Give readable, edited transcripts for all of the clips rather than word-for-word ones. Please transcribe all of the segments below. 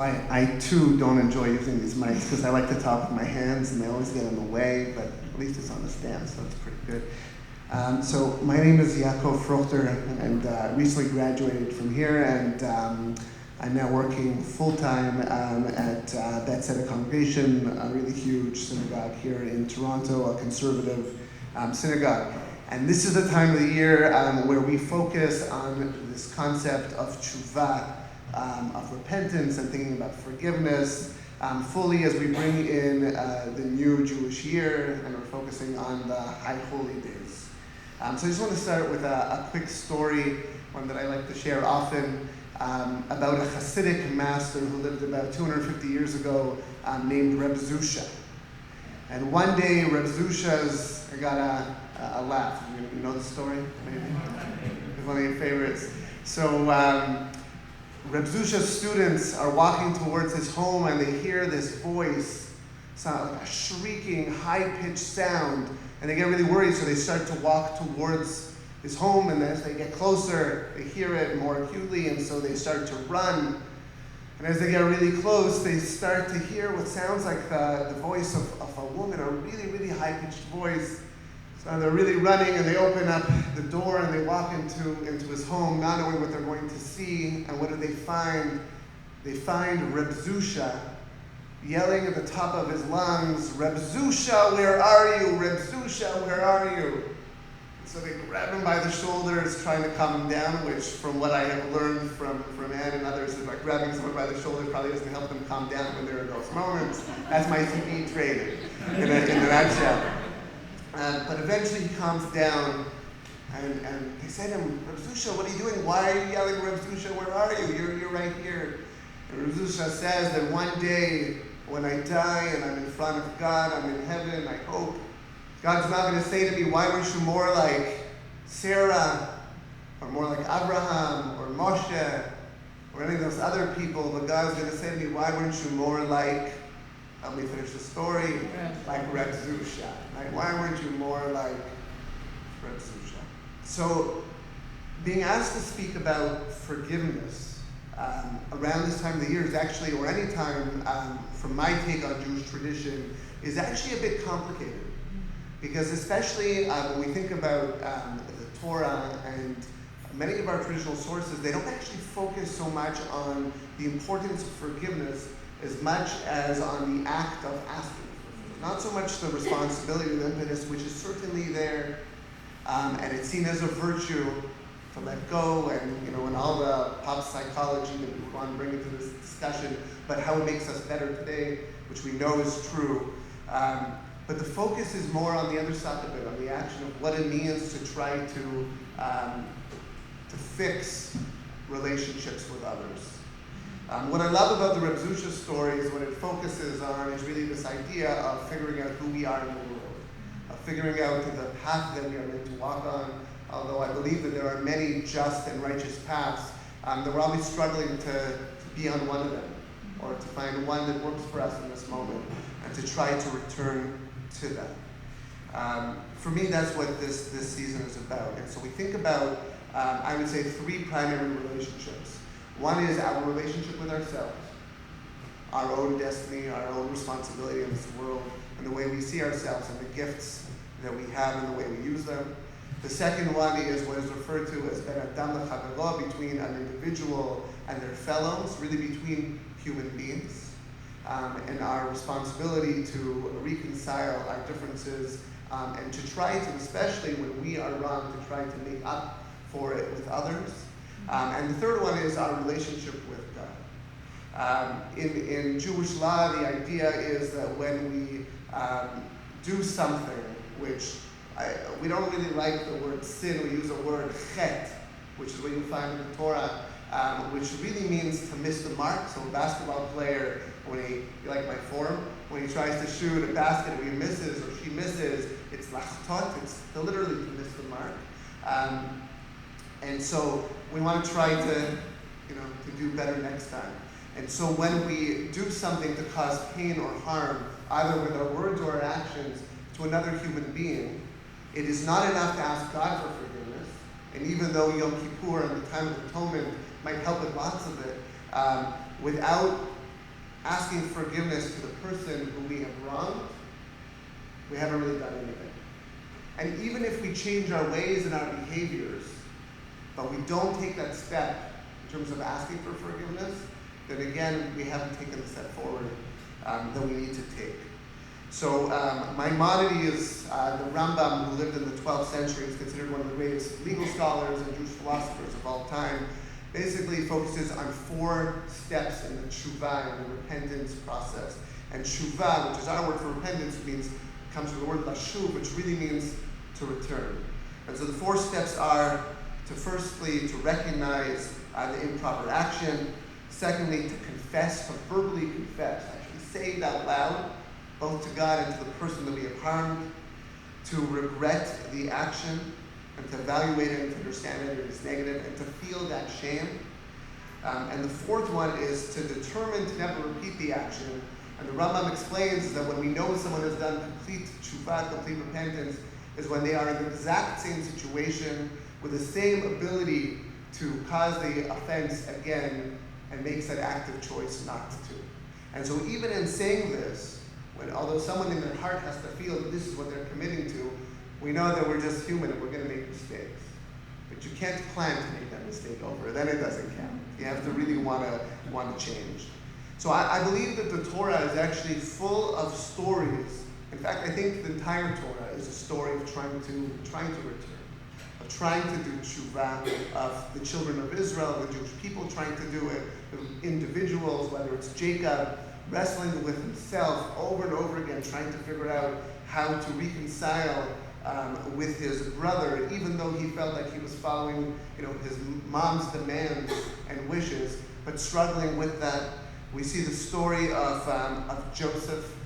I too don't enjoy using these mics because I like to talk with my hands and they always get in the way, but at least it's on the stand, so it's pretty good. So my name is Yacov Fruchter, and recently graduated from here, and I'm now working full-time at Beth congregation, a really huge synagogue here in Toronto, a conservative synagogue. And this is the time of the year where we focus on this concept of tshuva, of repentance and thinking about forgiveness fully as we bring in the new Jewish year, and we're focusing on the High Holy Days. So I just want to start with a quick story, one that I like to share often, about a Hasidic master who lived about 250 years ago named Reb Zusha. And one day Reb Zusha's got a laugh. You know the story? Maybe? It's one of your favorites. So Reb Zusha's students are walking towards his home and they hear this voice, sound like a shrieking, high-pitched sound, and they get really worried, so they start to walk towards his home, and as they get closer, they hear it more acutely, and so they start to run. And as they get really close, they start to hear what sounds like the voice of a woman, a really, really high-pitched voice. So they're really running, and they open up the door and they walk into his home, not knowing what they're going to see. And what do they find? They find Reb Zusha yelling at the top of his lungs, "Reb Zusha, where are you? Reb Zusha, where are you?" And so they grab him by the shoulders, trying to calm him down, which from what I have learned from Ed and others is like grabbing someone by the shoulders probably doesn't help them calm down when there are those moments. That's my CP training in a nutshell. But eventually he calms down, and they say to him, "Reb Zusha, what are you doing? Why are you yelling, Reb Zusha, where are you? You're right here." And Reb Zusha says that one day when I die and I'm in front of God, I'm in heaven, I hope, God's not going to say to me, "Why weren't you more like Sarah, or more like Abraham, or Moshe, or any of those other people," but God's going to say to me, "Why weren't you more like," help me finish the story, "like Reb Zusha." Right? Why weren't you more like Reb Zusha? So, being asked to speak about forgiveness around this time of the year is actually, or any time from my take on Jewish tradition, is actually a bit complicated. Because especially when we think about the Torah and many of our traditional sources, they don't actually focus so much on the importance of forgiveness as much as on the act of asking for forgiveness. Not so much the responsibility or the impetus, which is certainly there, and it's seen as a virtue to let go, and all the pop psychology that we want to bring into this discussion, but how it makes us better today, which we know is true. But the focus is more on the other side of it, on the action of what it means to try to fix relationships with others. What I love about the Reb Zusha story is what it focuses on is really this idea of figuring out who we are in the world, of figuring out the path that we are meant to walk on. Although I believe that there are many just and righteous paths, that we're always struggling to be on one of them, or to find one that works for us in this moment, and to try to return to that. For me, that's what this season is about. And so we think about, I would say, three primary relationships. One is our relationship with ourselves, our own destiny, our own responsibility in this world, and the way we see ourselves and the gifts that we have and the way we use them. The second one is what is referred to as Ben Adam L'Chavero, between an individual and their fellows, really between human beings, and our responsibility to reconcile our differences and to try to, especially when we are wrong, to try to make up for it with others. And the third one is our relationship with God. In Jewish law, the idea is that when we do something which we don't really like the word sin, we use the word chet, which is what you find in the Torah, which really means to miss the mark. So a basketball player, when you like my form, when he tries to shoot a basket and he misses or she misses, it's lachtot, it's literally to miss the mark. And so we want to try to do better next time. And so when we do something to cause pain or harm, either with our words or our actions, to another human being, it is not enough to ask God for forgiveness. And even though Yom Kippur and the time of atonement might help with lots of it, without asking forgiveness to the person who we have wronged, we haven't really done anything. And even if we change our ways and our behaviors, but we don't take that step in terms of asking for forgiveness, then again, we haven't taken the step forward that we need to take. So Maimonides, the Rambam, who lived in the 12th century, is considered one of the greatest legal scholars and Jewish philosophers of all time, basically focuses on 4 steps in the tshuva, in the repentance process. And tshuva, which is our word for repentance, comes from the word lashuv, which really means to return. And so the 4 steps are to recognize the improper action. Secondly, to confess, to verbally confess, actually say it out loud, both to God and to the person that we have harmed. To regret the action and to evaluate it and to understand that it is negative and to feel that shame. And the 4th one is to determine to never repeat the action. And the Rambam explains that when we know someone has done complete tshuva, complete repentance, is when they are in the exact same situation with the same ability to cause the offense again and makes that active choice not to. And so even in saying this, although someone in their heart has to feel that this is what they're committing to, we know that we're just human and we're going to make mistakes. But you can't plan to make that mistake over, then it doesn't count. You have to really want to change. So I believe that the Torah is actually full of stories. In fact, I think the entire Torah is a story of trying to return, of trying to do tshuva, of the children of Israel, the Jewish people trying to do it, individuals, whether it's Jacob wrestling with himself over and over again, trying to figure out how to reconcile with his brother, even though he felt like he was following, his mom's demands and wishes, but struggling with that. We see the story of Joseph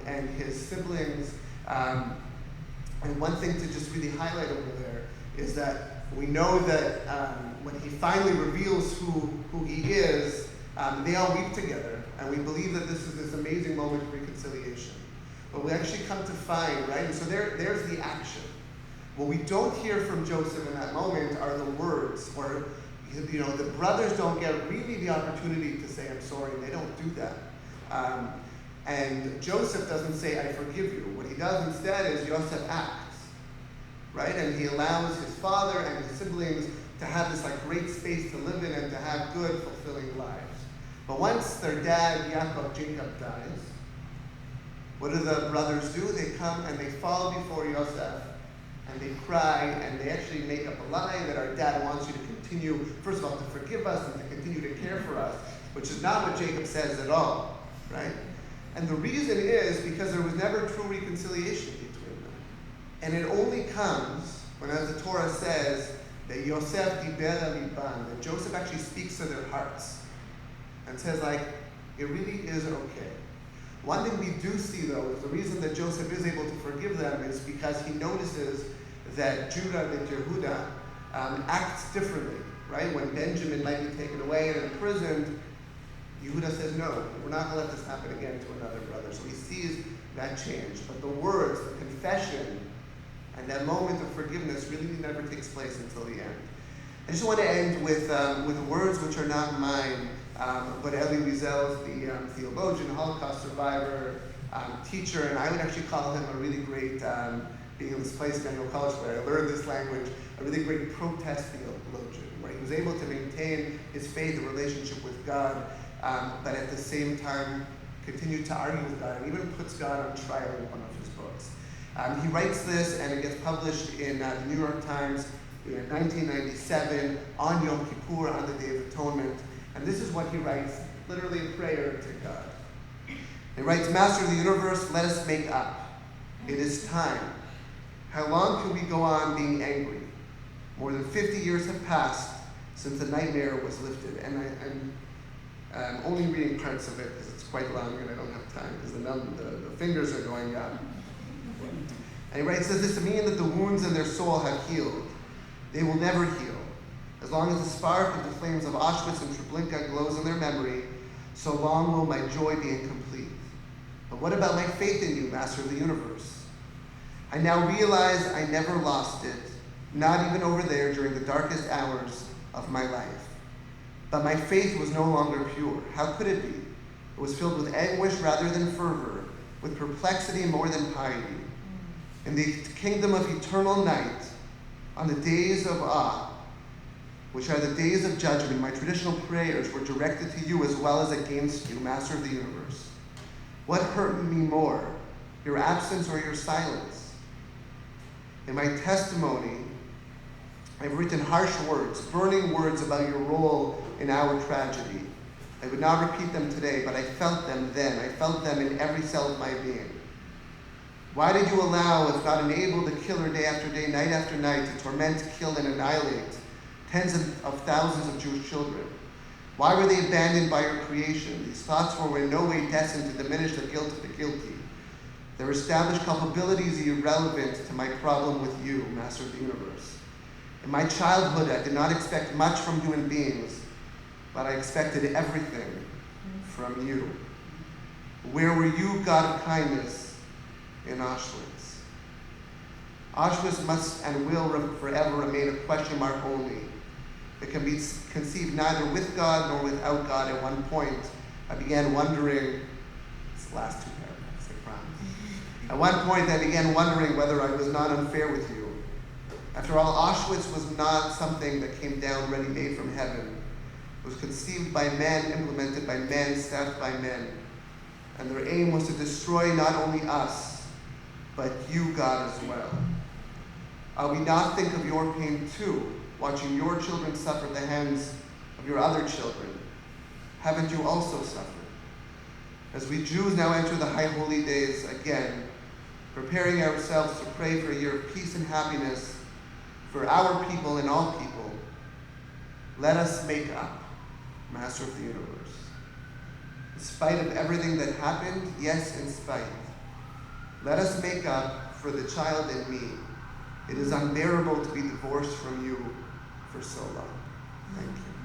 and his siblings. And one thing to just really highlight over there is that we know that when he finally reveals who he is, they all weep together. And we believe that this is this amazing moment of reconciliation. But we actually come to find, right? And so there's the action. What we don't hear from Joseph in that moment are the words, or the brothers don't get really the opportunity to say, I'm sorry. They don't do that. And Joseph doesn't say, I forgive you. What he does instead is Joseph acts, right? And he allows his father and his siblings to have this great space to live in and to have good, fulfilling lives. But once their dad, Jacob, dies, what do the brothers do? They come and they fall before Yosef and they cry and they actually make up a lie that our dad wants you to continue, first of all, to forgive us and to continue to care for us, which is not what Jacob says at all, right? And the reason is because there was never true reconciliation between them. And it only comes when, as the Torah says, that Yosef diber al liban, that Joseph actually speaks to their hearts and says, it really is okay. One thing we do see, though, is the reason that Joseph is able to forgive them is because he notices that Judah and Yehuda acts differently, right? When Benjamin might be taken away and imprisoned, Yehuda says, no, we're not going to let this happen again to another brother. So he sees that change. But the words, the confession, and that moment of forgiveness really never takes place until the end. I just want to end with words which are not mine, but Elie Wiesel's, the theologian, Holocaust survivor, teacher, and I would actually call him a really great, being in this place, Daniel College, where I learned this language, a really great protest theologian, where he was able to maintain his faith and relationship with God, but at the same time continued to argue with God and even puts God on trial in one of his books. He writes this and it gets published in the New York Times in 1997 on Yom Kippur, on the Day of Atonement. And this is what he writes, literally a prayer to God. He writes, Master of the universe, let us make up. It is time. How long can we go on being angry? More than 50 years have passed since the nightmare was lifted. And I'm only reading parts of it because it's quite long and I don't have time because the fingers are going up. And he writes, does this mean that the wounds in their soul have healed? They will never heal. As long as the spark of the flames of Auschwitz and Treblinka glows in their memory, so long will my joy be incomplete. But what about my faith in you, Master of the universe? I now realize I never lost it, not even over there during the darkest hours of my life. But my faith was no longer pure. How could it be? It was filled with anguish rather than fervor, with perplexity more than piety. In the kingdom of eternal night, on the days of awe, which are the days of judgment, my traditional prayers were directed to you as well as against you, Master of the universe. What hurt me more, your absence or your silence? In my testimony, I've written harsh words, burning words about your role in our tragedy. I would not repeat them today, but I felt them then. I felt them in every cell of my being. Why did you allow, if not enable, the killer day after day, night after night, to torment, kill, and annihilate tens of thousands of Jewish children? Why were they abandoned by your creation? These thoughts were in no way destined to diminish the guilt of the guilty. Their established culpability is irrelevant to my problem with you, Master of the universe. In my childhood, I did not expect much from human beings, but I expected everything from you. Where were you, God of kindness, in Auschwitz? Auschwitz must and will forever remain a question mark only. It can be conceived neither with God nor without God. At one point, I began wondering, it's the last two paragraphs, I promise. At one point, I began wondering whether I was not unfair with you. After all, Auschwitz was not something that came down ready-made from heaven. It was conceived by men, implemented by men, staffed by men. And their aim was to destroy not only us, but you, God, as well. Are we not think of your pain too, watching your children suffer at the hands of your other children? Haven't you also suffered? As we Jews now enter the high holy days again, preparing ourselves to pray for a year of peace and happiness for our people and all people, let us make up, Master of the universe. In spite of everything that happened, yes, in spite, let us make up for the child in me. It is unbearable to be divorced from you for so long. Thank you.